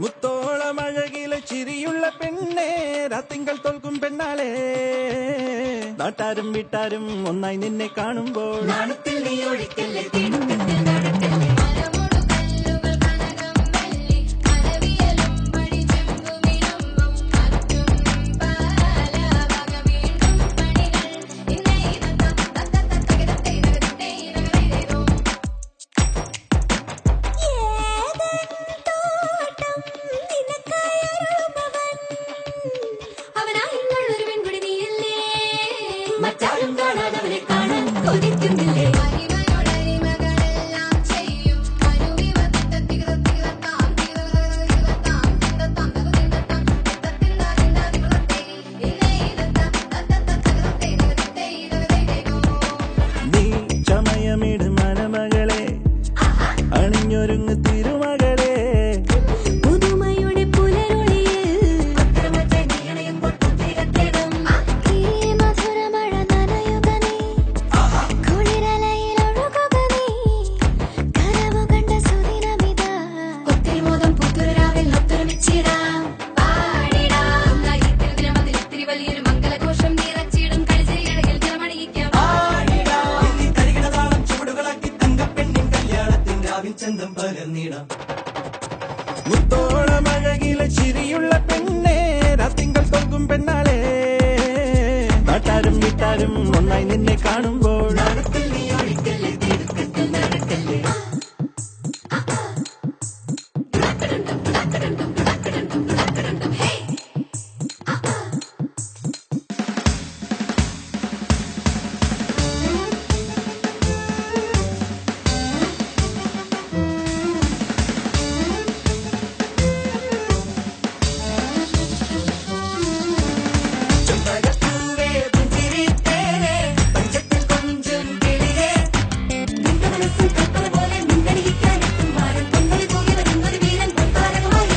മുത്തോളമഴകിലെ ചിരിയുള്ള പെണ്ണേ രാത്തിങ്കൾ തോൽക്കും പെണ്ണാളെ നാട്ടാരും വീട്ടാരും ഒന്നായി നിന്നെ കാണുമ്പോൾ നാണത്തിൽ നീ ഒഴിക്കല്ലേ തിടുക്കത്തിൽ നടക്കല്ലേ മറ്റാരും കാണാതവനെ കാണാൻ കൊതിക്കുന്നില്ലേ നീ ചമയമിട് മനമകളെ അണിഞ്ഞൊരുങ്ങ് തിരുമകളെ പുതുമയുടെ പുലരൊളിയിൽ മധുരമഴ നനയുക നീ കുളിരലയിൽ ഒഴുകുക നീ കനവു കണ്ട സുദിനമിത ഒത്തിരി മോദം പുത്തുരാവിൽ ഒത്തൊരുമിച്ചിടാം പാടിടാം ദിനമതിൽ ഇത്തിരി വലിയൊരു മംഗളഘോഷം നിറച്ചിടും കളിച്ചിടയിൽ ജനമണിയിക്കാം ചന്തം പകർന്നിടാം മുത്തോളമഴകിലെ ചിരിയുള്ള പെണ്ണേ രാത്തിങ്കൾ തോൽക്കും പെണ്ണാളെ നാട്ടാരും വീട്ടാരും ഒന്നായി നിന്നെ കാണുമ്പോൾ നാണത്തിൽ നീ ഒഴിക്കല്ലേ തിടുക്കത്തിൽ നടക്കല്ലേ ചെമ്പകപ്പൂവേ പുഞ്ചിരിത്തേനേ പഞ്ചത്തിൽ കൊഞ്ചും കിളിയേ നിന്റെ മനസ്സിൽ കപ്പൽ പോലെ മിന്നടിക്കാനെത്തും മാരൻ പൊന്നൊരു തൂകി വരുന്നൊരു വീരൻ പൊൻതാരകമായി